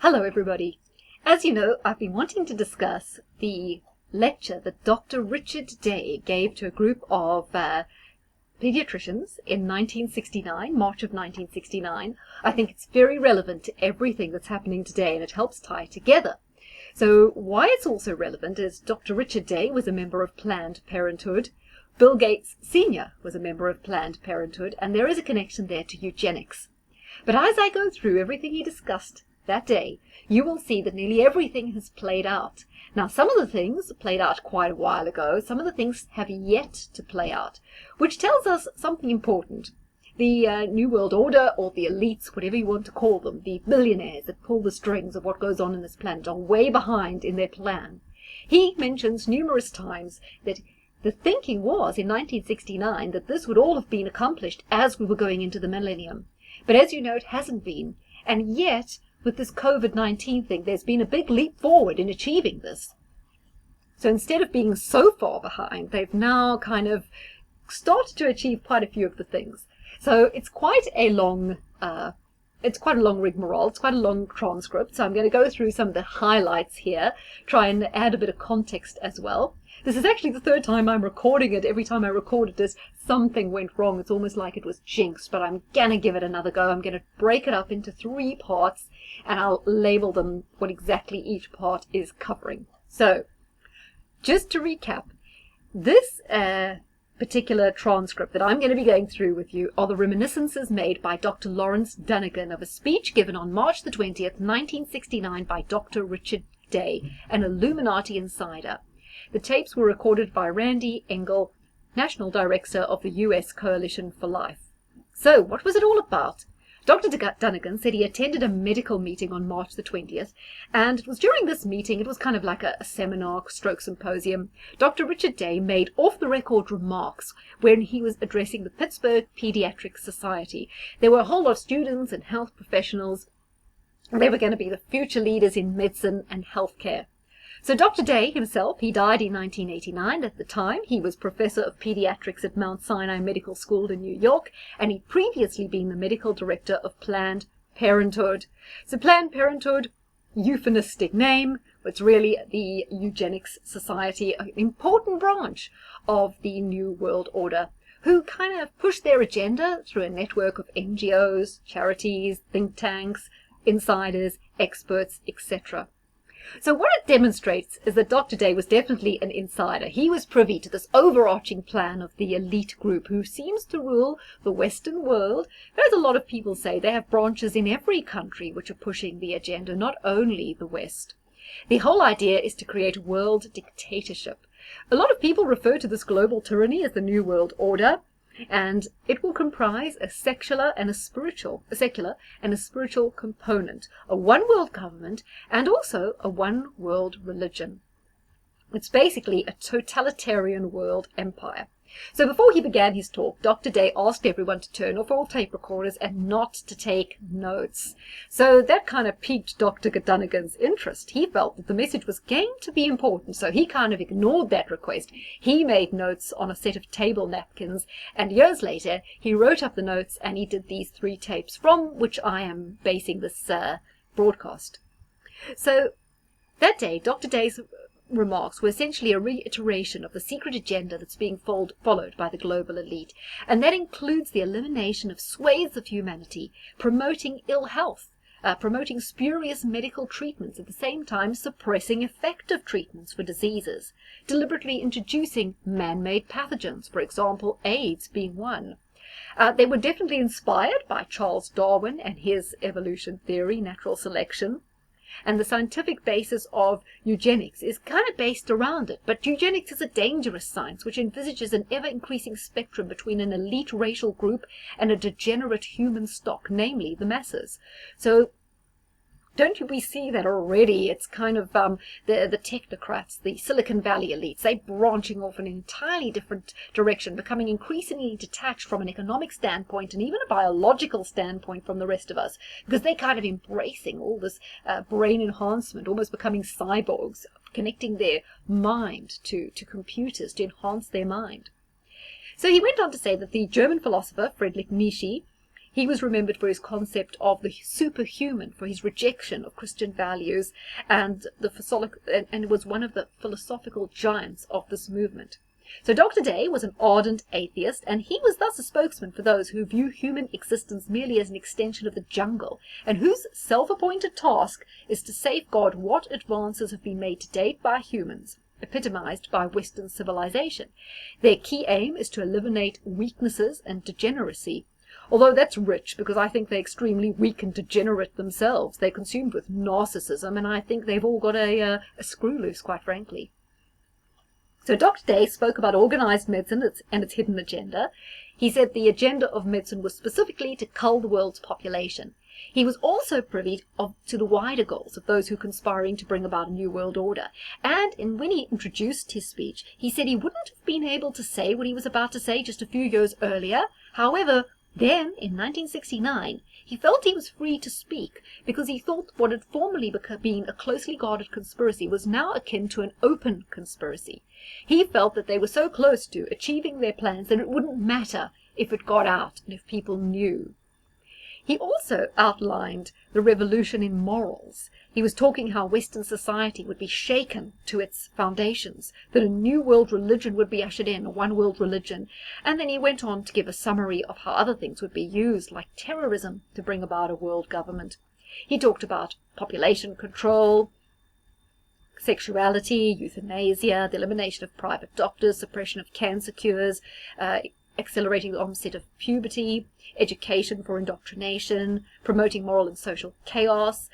Hello everybody. As you know, I've been wanting to discuss the lecture that Dr. Richard Day gave to a group of pediatricians in 1969, March of 1969. I think it's very relevant to everything that's happening today and it helps tie together. So why it's also relevant is Dr. Richard Day was a member of Planned Parenthood. Bill Gates Sr. was a member of Planned Parenthood, and there is a connection there to eugenics. But as I go through everything he discussed that day, you will see that nearly everything has played out. Now, some of the things played out quite a while ago. Some of the things have yet to play out, which tells us something important. The New World Order, or the elites, whatever you want to call them, the billionaires that pull the strings of what goes on in this planet, are way behind in their plan. He mentions numerous times that the thinking was in 1969 that this would all have been accomplished as we were going into the millennium. But as you know, it hasn't been. And yet, with this COVID-19 thing, there's been a big leap forward in achieving this. So instead of being so far behind, they've now kind of started to achieve quite a few of the things. So it's quite a long rigmarole. It's quite a long transcript. So I'm going to go through some of the highlights here, try and add a bit of context as well. This is actually the third time I'm recording it. Every time I recorded this, something went wrong. It's almost like it was jinxed, but I'm going to give it another go. I'm going to break it up into 3 parts, and I'll label them what exactly each part is covering. So, just to recap, this particular transcript that I'm going to be going through with you are the reminiscences made by Dr. Lawrence Dunnigan of a speech given on March the 20th, 1969 by Dr. Richard Day, an Illuminati insider. The tapes were recorded by Randy Engel, National Director of the U.S. Coalition for Life. So, what was it all about? Dr. Dunnigan said he attended a medical meeting on March the 20th, and it was during this meeting, it was kind of like a seminar stroke symposium, Dr. Richard Day made off-the-record remarks when he was addressing the Pittsburgh Pediatric Society. There were a whole lot of students and health professionals. They were going to be the future leaders in medicine and healthcare. So Dr. Day himself, he died in 1989. At the time, he was professor of pediatrics at Mount Sinai Medical School in New York, and he'd previously been the medical director of Planned Parenthood. So Planned Parenthood, euphemistic name, but it's really the Eugenics Society, an important branch of the New World Order, who kind of push their agenda through a network of NGOs, charities, think tanks, insiders, experts, etc. So what it demonstrates is that Dr. Day was definitely an insider. He was privy to this overarching plan of the elite group who seems to rule the Western world. As a lot of people say, they have branches in every country which are pushing the agenda, not only the West. The whole idea is to create world dictatorship. A lot of people refer to this global tyranny as the New World Order, and it will comprise a secular and a spiritual component, a one world government, and also a one world religion. It's basically a totalitarian world empire. So before he began his talk, Dr. Day asked everyone to turn off all tape recorders and not to take notes. So that kind of piqued Dr. Dunnigan's interest. He felt that the message was going to be important, so he kind of ignored that request. He made notes on a set of table napkins, and years later he wrote up the notes and he did these 3 tapes from which I am basing this broadcast. So that day, Dr. Day's remarks were essentially a reiteration of the secret agenda that's being followed by the global elite, and that includes the elimination of swathes of humanity, promoting ill health, promoting spurious medical treatments, at the same time suppressing effective treatments for diseases, deliberately introducing man-made pathogens, for example AIDS being one. They were definitely inspired by Charles Darwin and his evolution theory, natural selection. And the scientific basis of eugenics is kind of based around it. But eugenics is a dangerous science which envisages an ever-increasing spectrum between an elite racial group and a degenerate human stock, namely the masses. So don't we see that already? It's kind of the technocrats, the Silicon Valley elites, they're branching off in an entirely different direction, becoming increasingly detached from an economic standpoint and even a biological standpoint from the rest of us, because they're kind of embracing all this brain enhancement, almost becoming cyborgs, connecting their mind to computers to enhance their mind. So he went on to say that the German philosopher Friedrich Nietzsche, He was remembered for his concept of the superhuman, for his rejection of Christian values, and was one of the philosophical giants of this movement. So Dr. Day was an ardent atheist, and he was thus a spokesman for those who view human existence merely as an extension of the jungle, and whose self-appointed task is to safeguard what advances have been made to date by humans, epitomized by Western civilization. Their key aim is to eliminate weaknesses and degeneracy. Although that's rich, because I think they're extremely weak and degenerate themselves. They're consumed with narcissism, and I think they've all got a screw loose, quite frankly. So Dr. Day spoke about organized medicine and its hidden agenda. He said the agenda of medicine was specifically to cull the world's population. He was also privy to the wider goals of those who were conspiring to bring about a new world order. And when he introduced his speech, he said he wouldn't have been able to say what he was about to say just a few years earlier. However, then, in 1969, he felt he was free to speak because he thought what had formerly been a closely guarded conspiracy was now akin to an open conspiracy. He felt that they were so close to achieving their plans that it wouldn't matter if it got out and if people knew. He also outlined the revolution in morals. He was talking how Western society would be shaken to its foundations, that a new world religion would be ushered in, a one world religion, and then he went on to give a summary of how other things would be used, like terrorism, to bring about a world government. He talked about population control, sexuality, euthanasia, the elimination of private doctors, suppression of cancer cures, accelerating the onset of puberty, education for indoctrination, promoting moral and social chaos,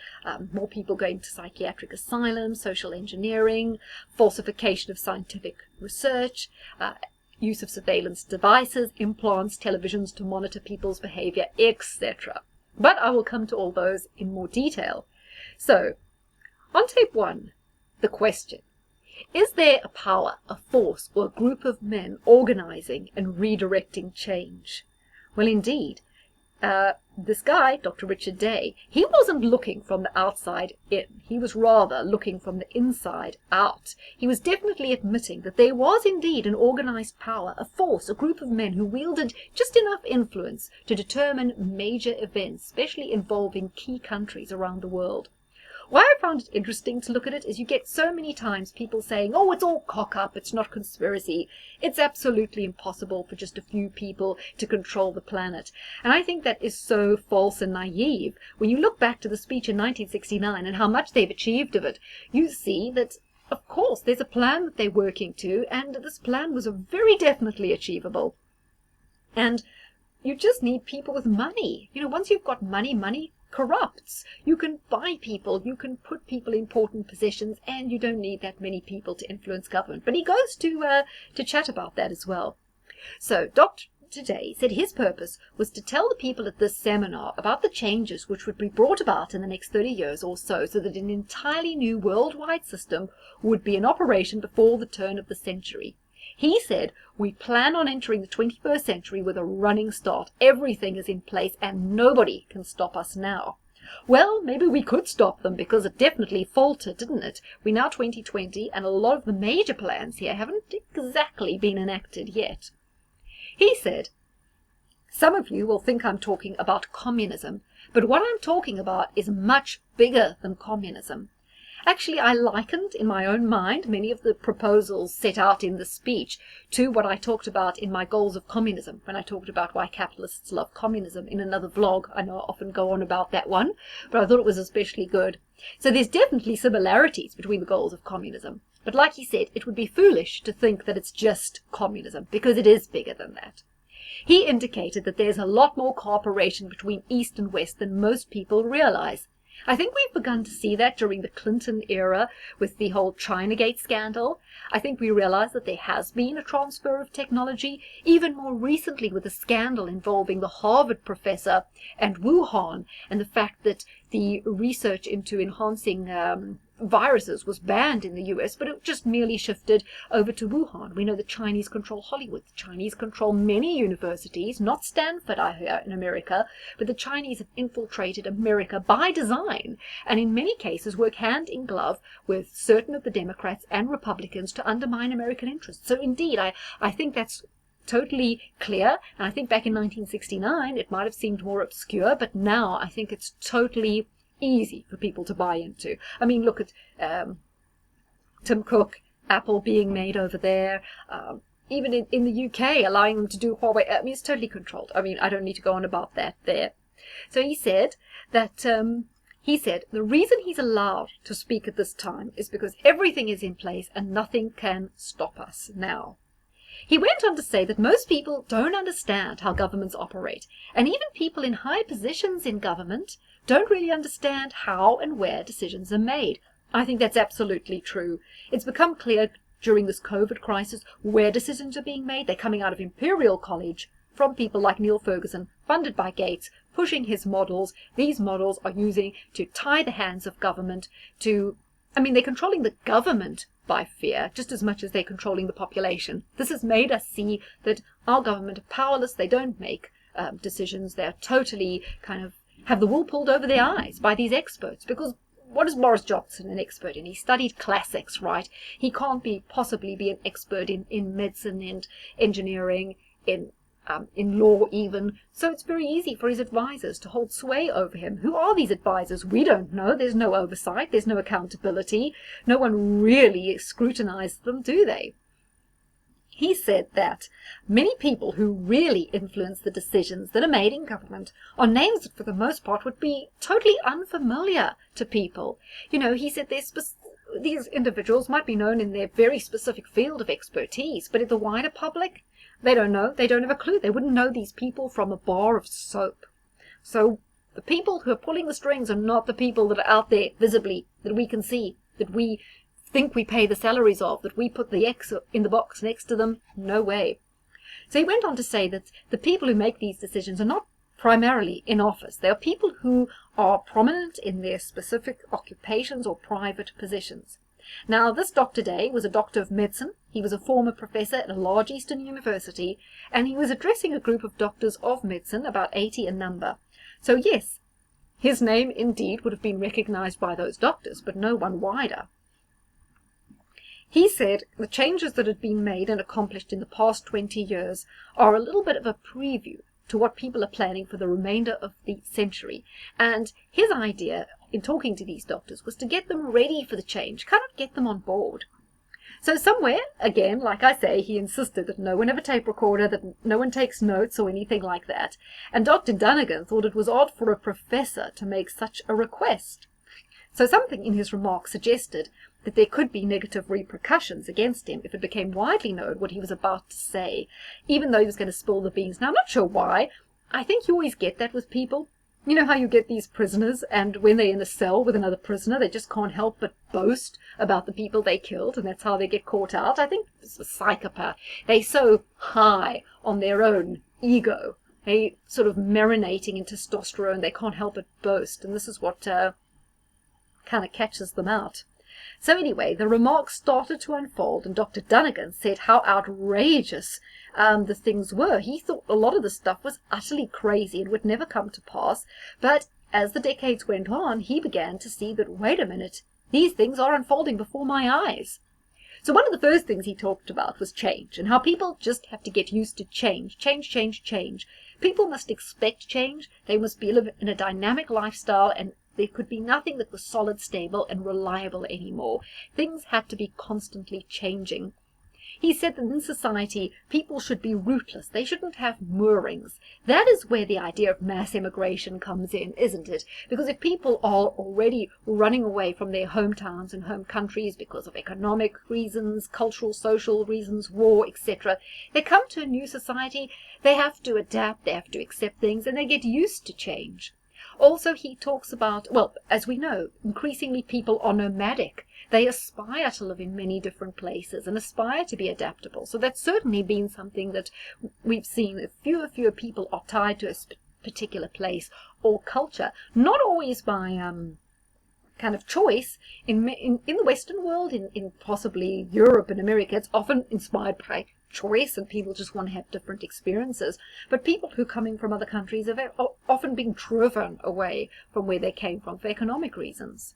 more people going to psychiatric asylums, social engineering, falsification of scientific research, use of surveillance devices, implants, televisions to monitor people's behavior, etc. But I will come to all those in more detail. So, on tape 1, the question: is there a power, a force, or a group of men organizing and redirecting change? Well, indeed, this guy, Dr. Richard Day, he wasn't looking from the outside in. He was rather looking from the inside out. He was definitely admitting that there was indeed an organized power, a force, a group of men who wielded just enough influence to determine major events, especially involving key countries around the world. Why I found it interesting to look at it is you get so many times people saying, oh, it's all cock-up, it's not conspiracy. It's absolutely impossible for just a few people to control the planet. And I think that is so false and naive. When you look back to the speech in 1969 and how much they've achieved of it, you see that, of course, there's a plan that they're working to, and this plan was very definitely achievable. And you just need people with money. You know, once you've got money, money corrupts. You can buy people, you can put people in important positions, and you don't need that many people to influence government. But he goes to chat about that as well. So Dr. Day said his purpose was to tell the people at this seminar about the changes which would be brought about in the next 30 years or so that an entirely new worldwide system would be in operation before the turn of the century. He said, we plan on entering the 21st century with a running start. Everything is in place and nobody can stop us now. Well, maybe we could stop them because it definitely faltered, didn't it? We're now 2020 and a lot of the major plans here haven't exactly been enacted yet. He said, some of you will think I'm talking about communism, but what I'm talking about is much bigger than communism. Actually, I likened in my own mind many of the proposals set out in the speech to what I talked about in my goals of communism, when I talked about why capitalists love communism in another vlog. I know I often go on about that one, but I thought it was especially good. So there's definitely similarities between the goals of communism. But like he said, it would be foolish to think that it's just communism, because it is bigger than that. He indicated that there's a lot more cooperation between East and West than most people realize. I think we've begun to see that during the Clinton era with the whole Chinagate scandal. I think we realize that there has been a transfer of technology, even more recently with a scandal involving the Harvard professor and Wuhan, and the fact that the research into enhancing viruses was banned in the US, but it just merely shifted over to Wuhan. We know the Chinese control Hollywood. The Chinese control many universities, not Stanford, I hear, in America, but the Chinese have infiltrated America by design, and in many cases work hand in glove with certain of the Democrats and Republicans to undermine American interests. So indeed, I think that's totally clear. And I think back in 1969, it might have seemed more obscure, but now I think it's totally easy for people to buy into. I mean, look at Tim Cook, Apple being made over there, even in the UK, allowing them to do Huawei. I mean, it's totally controlled. I mean, I don't need to go on about that there. So he said that, the reason he's allowed to speak at this time is because everything is in place and nothing can stop us now. He went on to say that most people don't understand how governments operate, and even people in high positions in government don't really understand how and where decisions are made. I think that's absolutely true. It's become clear during this COVID crisis where decisions are being made. They're coming out of Imperial College from people like Neil Ferguson, funded by Gates, pushing his models. These models are using to tie the hands of government to, they're controlling the government by fear just as much as they're controlling the population. This has made us see that our government are powerless. They don't make decisions. They're totally kind of have the wool pulled over their eyes by these experts, because what is Boris Johnson an expert in? He studied classics, right? He can't possibly be an expert in medicine and engineering, in law even. So it's very easy for his advisors to hold sway over him. Who are these advisors? We don't know. There's no oversight. There's no accountability. No one really scrutinizes them, do they? He said that many people who really influence the decisions that are made in government are names that for the most part would be totally unfamiliar to people. He said these individuals might be known in their very specific field of expertise, but in the wider public, they don't know. They don't have a clue. They wouldn't know these people from a bar of soap. So the people who are pulling the strings are not the people that are out there visibly, that we can see, that we think we pay the salaries of, that we put the X in the box next to them. No way. So he went on to say that the people who make these decisions are not primarily in office. They are people who are prominent in their specific occupations or private positions. Now, this Dr. Day was a doctor of medicine. He was a former professor at a large Eastern university, and he was addressing a group of doctors of medicine, about 80 in number. So yes, his name indeed would have been recognized by those doctors, but no one wider. He said the changes that had been made and accomplished in the past 20 years are a little bit of a preview to what people are planning for the remainder of the century. And his idea in talking to these doctors was to get them ready for the change, kind of get them on board. So somewhere, again, like I say, he insisted that no one have a tape recorder, that no one takes notes or anything like that. And Dr. Dunnigan thought it was odd for a professor to make such a request. So something in his remarks suggested that there could be negative repercussions against him if it became widely known what he was about to say, even though he was going to spill the beans. Now, I'm not sure why. I think you always get that with people. You know how you get these prisoners, and when they're in a cell with another prisoner, they just can't help but boast about the people they killed, and that's how they get caught out. I think it's a psychopath. They're so high on their own ego. They sort of marinating in testosterone. They can't help but boast, and this is what kind of catches them out. So anyway, the remarks started to unfold, and Dr. Dunnigan said how outrageous the things were. He thought a lot of the stuff was utterly crazy and would never come to pass. But as the decades went on, he began to see that, wait a minute, these things are unfolding before my eyes. So one of the first things he talked about was change, and how people just have to get used to change. Change. People must expect change. They must live in a dynamic lifestyle, and there could be nothing that was solid, stable, and reliable anymore. Things had to be constantly changing. He said that in society, people should be rootless. They shouldn't have moorings. That is where the idea of mass immigration comes in, isn't it? Because if people are already running away from their hometowns and home countries because of economic reasons, cultural, social reasons, war, etc., they come to a new society, they have to adapt, they have to accept things, and they get used to change. Also, he talks about, well, as we know, increasingly people are nomadic. They aspire to live in many different places and aspire to be adaptable. So that's certainly been something that we've seen. Fewer people are tied to a particular place or culture, not always by kind of choice. In the Western world, in possibly Europe and America, it's often inspired by choice, and people just want to have different experiences. But people who are coming from other countries are often being driven away from where they came from for economic reasons.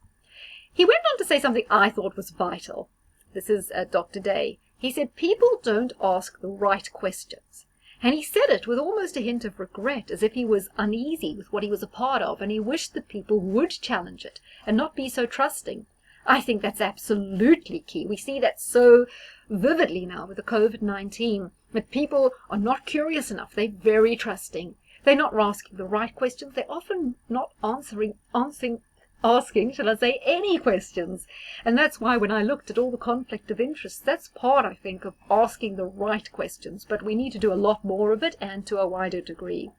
He went on to say something I thought was vital. This is Dr. Day. He said people don't ask the right questions. And he said it with almost a hint of regret, as if he was uneasy with what he was a part of, and he wished that people would challenge it and not be so trusting. I think that's absolutely key. We see that so vividly now with the COVID-19, that people are not curious enough. They're very trusting. They're not asking the right questions. They're often not asking, shall I say, any questions. And that's why when I looked at all the conflict of interest, that's part, I think, of asking the right questions. But we need to do a lot more of it, and to a wider degree.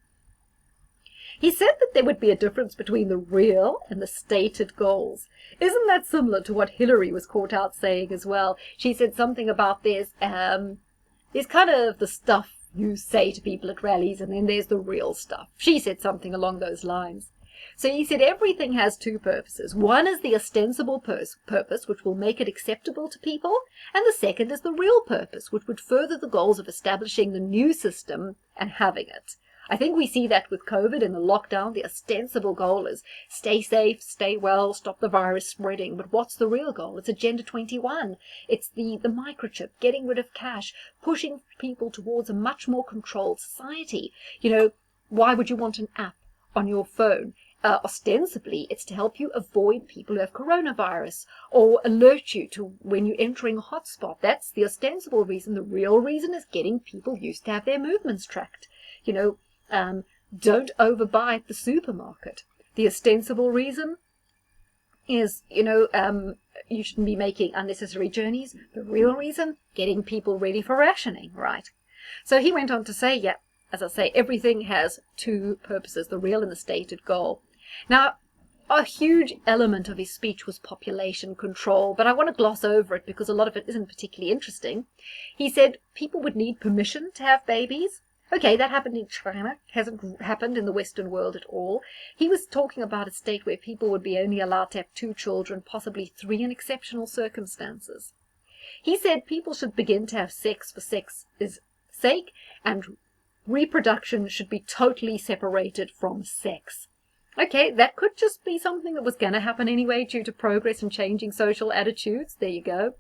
He said that there would be a difference between the real and the stated goals. Isn't that similar to what Hillary was caught out saying as well? She said something about there's kind of the stuff you say to people at rallies, and then there's the real stuff. She said something along those lines. So he said everything has two purposes. One is the ostensible purpose, which will make it acceptable to people, and the second is the real purpose, which would further the goals of establishing the new system and having it. I think we see that with COVID and the lockdown. The ostensible goal is stay safe, stay well, stop the virus spreading. But what's the real goal? It's Agenda 21. It's the microchip, getting rid of cash, pushing people towards a much more controlled society. You know, why would you want an app on your phone? Ostensibly, it's to help you avoid people who have coronavirus, or alert you to when you're entering a hotspot. That's the ostensible reason. The real reason is getting people used to have their movements tracked. You know, don't overbuy at the supermarket. The ostensible reason is, you shouldn't be making unnecessary journeys. The real reason, getting people ready for rationing, right? So he went on to say, yeah, as I say, everything has two purposes, the real and the stated goal. Now, a huge element of his speech was population control, but I want to gloss over it because a lot of it isn't particularly interesting. He said people would need permission to have babies. Okay, that happened in China, hasn't happened in the Western world at all. He was talking about a state where people would be only allowed to have 2 children, possibly 3 in exceptional circumstances. He said people should begin to have sex for sex's sake, and reproduction should be totally separated from sex. Okay, that could just be something that was going to happen anyway due to progress and changing social attitudes. There you go.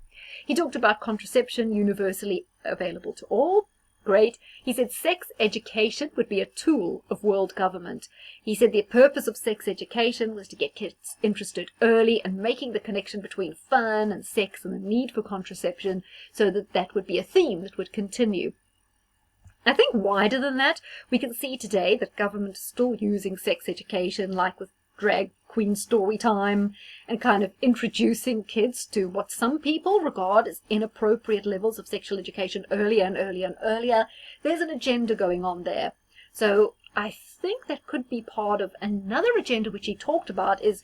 He talked about contraception universally available to all. Great. He said sex education would be a tool of world government. He said the purpose of sex education was to get kids interested early and making the connection between fun and sex and the need for contraception, so that that would be a theme that would continue. I think wider than that, we can see today that government is still using sex education, like with drag queen story time, and kind of introducing kids to what some people regard as inappropriate levels of sexual education earlier and earlier and earlier. There's an agenda going on there. So I think that could be part of another agenda which he talked about, is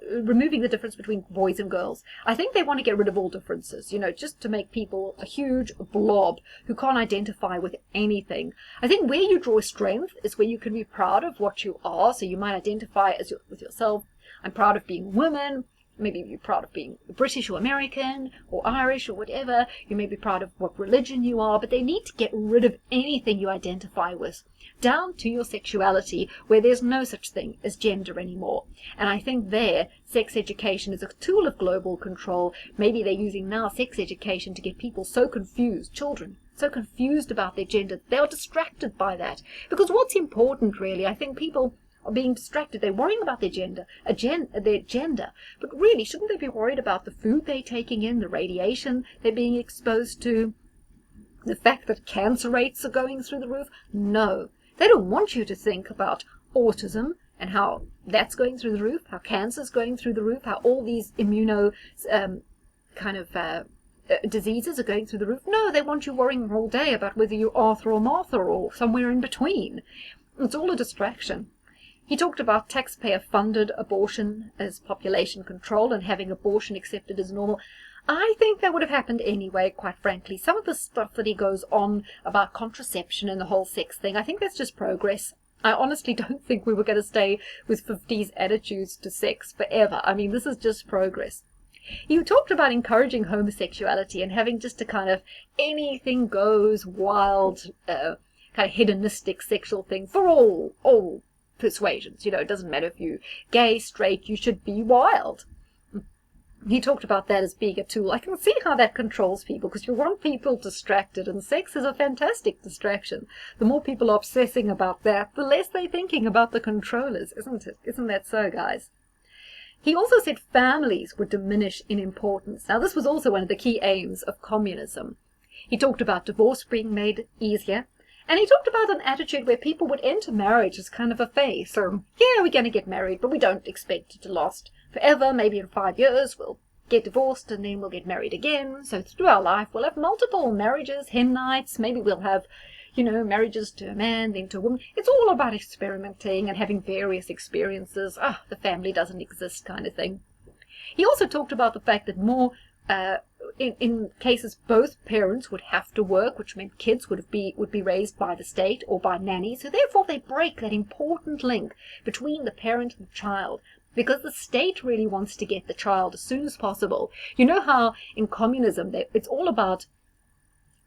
removing the difference between boys and girls. I think they want to get rid of all differences, just to make people a huge blob who can't identify with anything. I think where you draw strength is where you can be proud of what you are. So you might identify with yourself. I'm proud of being a woman. Maybe you're proud of being British or American or Irish or whatever. You may be proud of what religion you are, but they need to get rid of anything you identify with, down to your sexuality, where there's no such thing as gender anymore. And I think there, sex education is a tool of global control. Maybe they're using now sex education to get people so confused, children, so confused about their gender. They are distracted by that. Because what's important, really, I think people are being distracted. They're worrying about their gender, but really, shouldn't they be worried about the food they're taking in, the radiation they're being exposed to, the fact that cancer rates are going through the roof? No, they don't want you to think about autism and how that's going through the roof, how cancer's going through the roof, how all these diseases are going through the roof. No, they want you worrying all day about whether you're Arthur or Martha or somewhere in between. It's all a distraction. He talked about taxpayer-funded abortion as population control and having abortion accepted as normal. I think that would have happened anyway, quite frankly. Some of the stuff that he goes on about contraception and the whole sex thing, I think that's just progress. I honestly don't think we were going to stay with 50s attitudes to sex forever. I mean, this is just progress. He talked about encouraging homosexuality and having just a kind of anything goes wild, kind of hedonistic sexual thing for all persuasions. It doesn't matter if you're gay, straight, you should be wild. he talked about that as being a tool. I can see how that controls people, because you want people distracted, and sex is a fantastic distraction. The more people are obsessing about that, the less they're thinking about the controllers, isn't it? Isn't that so, guys? He also said families would diminish in importance. Now, this was also one of the key aims of communism. He talked about divorce being made easier, and he talked about an attitude where people would enter marriage as kind of a phase. So, yeah, we're going to get married, but we don't expect it to last forever. Maybe in 5 years we'll get divorced and then we'll get married again. So through our life we'll have multiple marriages, hen nights. Maybe we'll have, marriages to a man, then to a woman. It's all about experimenting and having various experiences. The family doesn't exist kind of thing. He also talked about the fact that more in cases both parents would have to work, which meant kids would be raised by the state or by nannies. So therefore they break that important link between the parent and the child, because the state really wants to get the child as soon as possible. You know how in communism it's all about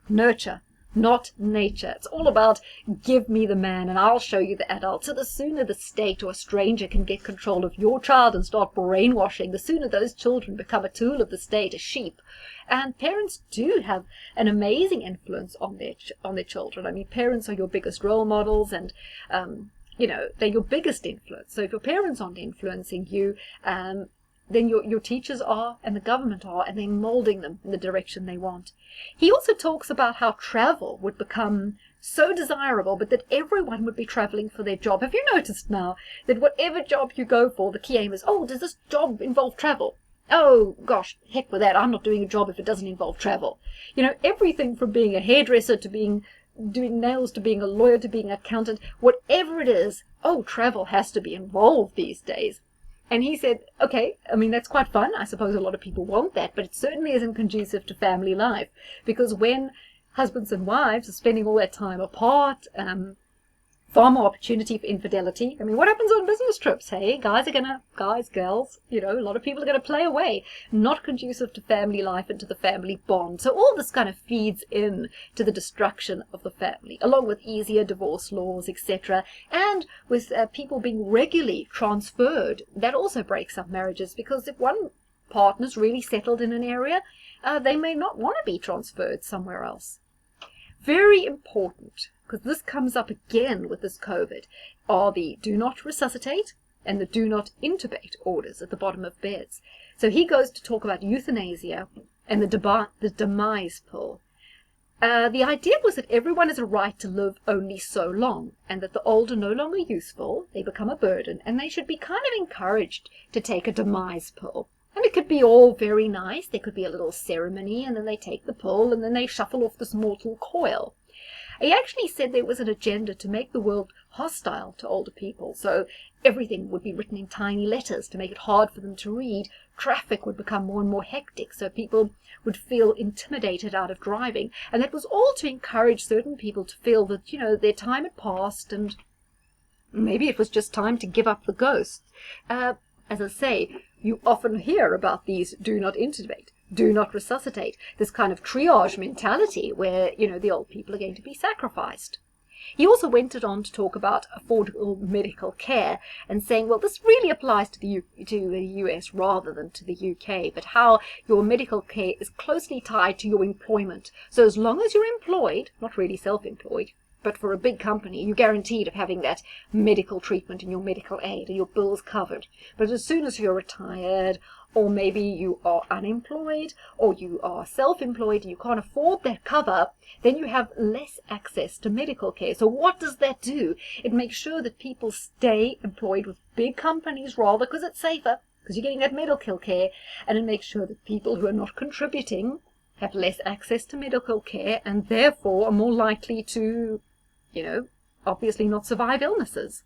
nurture, not nature. It's all about give me the man and I'll show you the adult. So the sooner the state or a stranger can get control of your child and start brainwashing, the sooner those children become a tool of the state, a sheep. And parents do have an amazing influence on their children. I mean, parents are your biggest role models, and they're your biggest influence. So if your parents aren't influencing you, then your teachers are, and the government are, and they're molding them in the direction they want. He also talks about how travel would become so desirable, but that everyone would be traveling for their job. Have you noticed now that whatever job you go for, the key aim is, does this job involve travel? Oh gosh, heck with that, I'm not doing a job if it doesn't involve travel. Everything from being a hairdresser to doing nails, to being a lawyer, to being an accountant, whatever it is, travel has to be involved these days. And he said, okay, I mean, that's quite fun. I suppose a lot of people want that, but it certainly isn't conducive to family life, because when husbands and wives are spending all their time apart, far more opportunity for infidelity. I mean, what happens on business trips? Hey, girls, a lot of people are going to play away. Not conducive to family life and to the family bond. So all this kind of feeds in to the destruction of the family, along with easier divorce laws, etc. And with people being regularly transferred, that also breaks up marriages, because if one partner's really settled in an area, they may not want to be transferred somewhere else. Very important, because this comes up again with this COVID, are the do not resuscitate and the do not intubate orders at the bottom of beds. So he goes to talk about euthanasia and the demise pill. The idea was that everyone has a right to live only so long, and that the old are no longer useful, they become a burden, and they should be kind of encouraged to take a demise pill. And it could be all very nice. There could be a little ceremony, and then they take the pill, and then they shuffle off this mortal coil. He actually said there was an agenda to make the world hostile to older people. So everything would be written in tiny letters to make it hard for them to read. Traffic would become more and more hectic, so people would feel intimidated out of driving. And that was all to encourage certain people to feel that, their time had passed, and maybe it was just time to give up the ghosts. As I say, you often hear about these do not intubate, do not resuscitate, this kind of triage mentality where, the old people are going to be sacrificed. He also went on to talk about affordable medical care and saying, well, this really applies to the US rather than to the UK, but how your medical care is closely tied to your employment. So as long as you're employed, not really self-employed, but for a big company, you're guaranteed of having that medical treatment and your medical aid and your bills covered. But as soon as you're retired, or maybe you are unemployed, or you are self-employed and you can't afford that cover, then you have less access to medical care. So what does that do? It makes sure that people stay employed with big companies rather, because it's safer, because you're getting that medical care, and it makes sure that people who are not contributing have less access to medical care and therefore are more likely to, obviously not survive illnesses.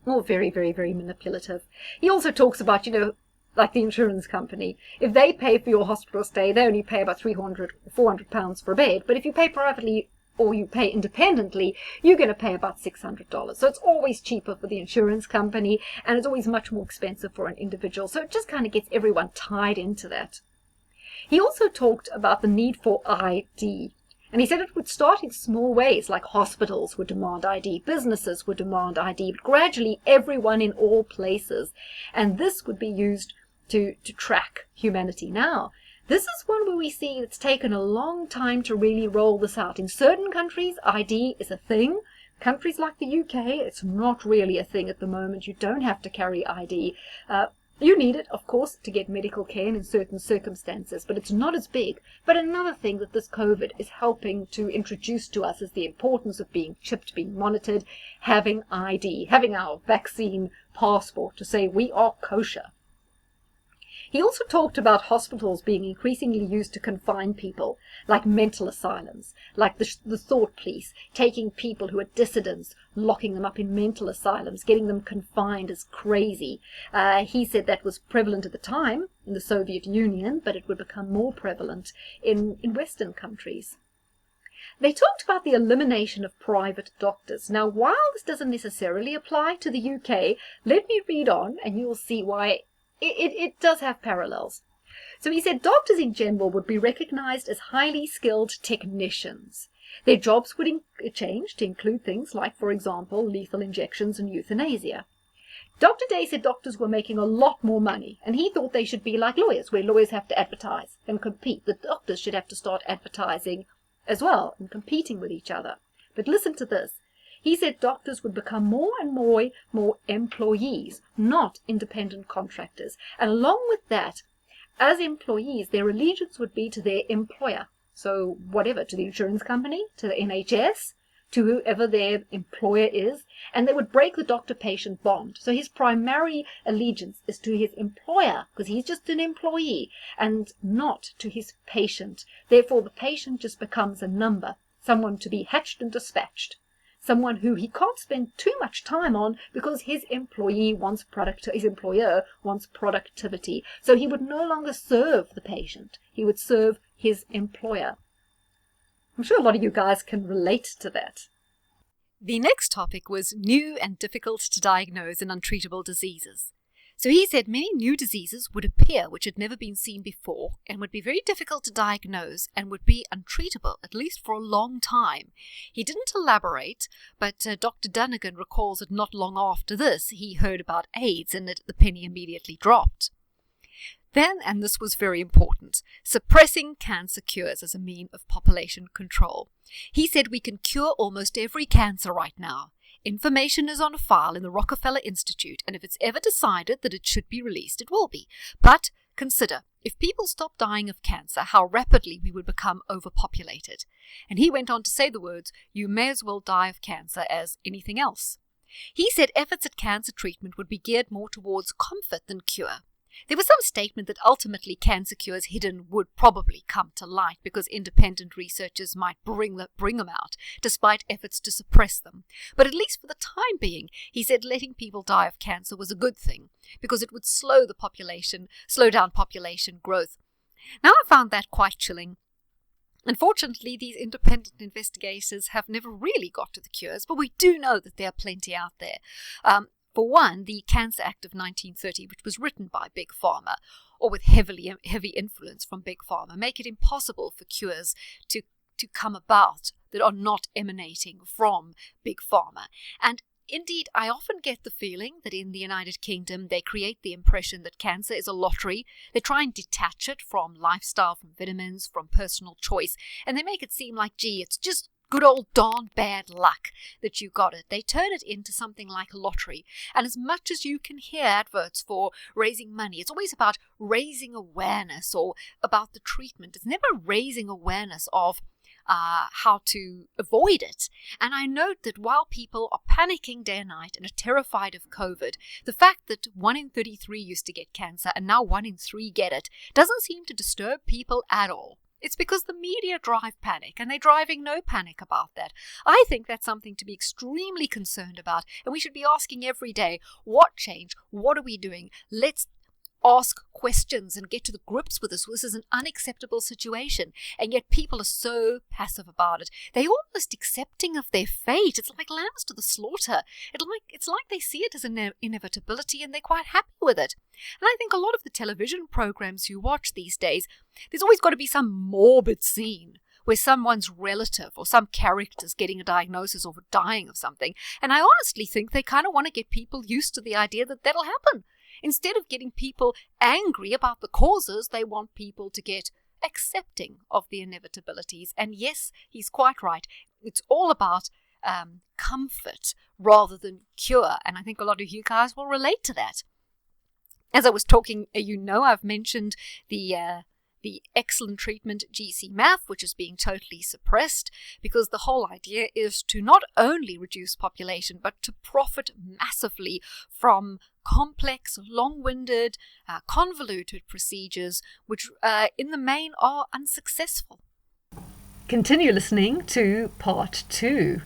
Or very, very, very manipulative. He also talks about, like the insurance company. If they pay for your hospital stay, they only pay about £300 or £400 for a bed. But if you pay privately or you pay independently, you're going to pay about $600. So it's always cheaper for the insurance company, and it's always much more expensive for an individual. So it just kind of gets everyone tied into that. He also talked about the need for ID. And he said it would start in small ways, like hospitals would demand ID, businesses would demand ID, but gradually everyone in all places. And this would be used to track humanity. Now, this is one where we see it's taken a long time to really roll this out. In certain countries, ID is a thing. Countries like the UK, it's not really a thing at the moment. You don't have to carry ID. You need it, of course, to get medical care in certain circumstances, but it's not as big. But another thing that this COVID is helping to introduce to us is the importance of being chipped, being monitored, having ID, having our vaccine passport to say we are kosher. He also talked about hospitals being increasingly used to confine people, like mental asylums, like the thought police, taking people who are dissidents, locking them up in mental asylums, getting them confined as crazy. He said that was prevalent at the time in the Soviet Union, but it would become more prevalent in Western countries. They talked about the elimination of private doctors. Now, while this doesn't necessarily apply to the UK, let me read on and you'll see why it does have parallels. So he said doctors in general would be recognized as highly skilled technicians. Their jobs would change to include things like, for example, lethal injections and euthanasia. Dr. Day said doctors were making a lot more money, and he thought they should be like lawyers, where lawyers have to advertise and compete. The doctors should have to start advertising as well and competing with each other. But listen to this. He said doctors would become more and more employees, not independent contractors. And along with that, as employees, their allegiance would be to their employer. So whatever, to the insurance company, to the NHS, to whoever their employer is. And they would break the doctor-patient bond. So his primary allegiance is to his employer, because he's just an employee, and not to his patient. Therefore, the patient just becomes a number, someone to be hatched and dispatched. Someone who he can't spend too much time on because his employer wants productivity. So he would no longer serve the patient. He would serve his employer. I'm sure a lot of you guys can relate to that. The next topic was new and difficult to diagnose and untreatable diseases. So he said many new diseases would appear which had never been seen before and would be very difficult to diagnose and would be untreatable, at least for a long time. He didn't elaborate, but Dr. Dunnigan recalls that not long after this he heard about AIDS and that the penny immediately dropped. Then, and this was very important, suppressing cancer cures as a mean of population control. He said we can cure almost every cancer right now. Information is on a file in the Rockefeller Institute, and if it's ever decided that it should be released, it will be. But consider, if people stopped dying of cancer, how rapidly we would become overpopulated. And he went on to say the words, you may as well die of cancer as anything else. He said efforts at cancer treatment would be geared more towards comfort than cure. There was some statement that ultimately cancer cures hidden would probably come to light because independent researchers might bring them out, despite efforts to suppress them. But at least for the time being, he said letting people die of cancer was a good thing because it would slow down population growth. Now I found that quite chilling. Unfortunately, these independent investigators have never really got to the cures, but we do know that there are plenty out there. For one, the Cancer Act of 1930, which was written by Big Pharma, or with heavy influence from Big Pharma, make it impossible for cures to come about that are not emanating from Big Pharma. And indeed, I often get the feeling that in the United Kingdom, they create the impression that cancer is a lottery. They try and detach it from lifestyle, from vitamins, from personal choice, and they make it seem like, gee, it's just good old darn bad luck that you got it. They turn it into something like a lottery. And as much as you can hear adverts for raising money, it's always about raising awareness or about the treatment. It's never raising awareness of how to avoid it. And I note that while people are panicking day and night and are terrified of COVID, the fact that 1 in 33 used to get cancer and now 1 in 3 get it doesn't seem to disturb people at all. It's because the media drive panic, and they're driving no panic about that. I think that's something to be extremely concerned about, and we should be asking every day, what changed? What are we doing? Let's ask questions and get to the grips with this. This is an unacceptable situation, and yet people are so passive about it. They're almost accepting of their fate. It's like lambs to the slaughter. It's like they see it as an inevitability, and they're quite happy with it. And I think a lot of the television programs you watch these days, there's always got to be some morbid scene where someone's relative or some character's getting a diagnosis or dying of something. And I honestly think they kind of want to get people used to the idea that that'll happen. Instead of getting people angry about the causes, they want people to get accepting of the inevitabilities. And yes, he's quite right. It's all about comfort rather than cure. And I think a lot of you guys will relate to that. As I was talking, I've mentioned the excellent treatment GC Math, which is being totally suppressed, because the whole idea is to not only reduce population, but to profit massively from complex, long-winded, convoluted procedures, which in the main are unsuccessful. Continue listening to part 2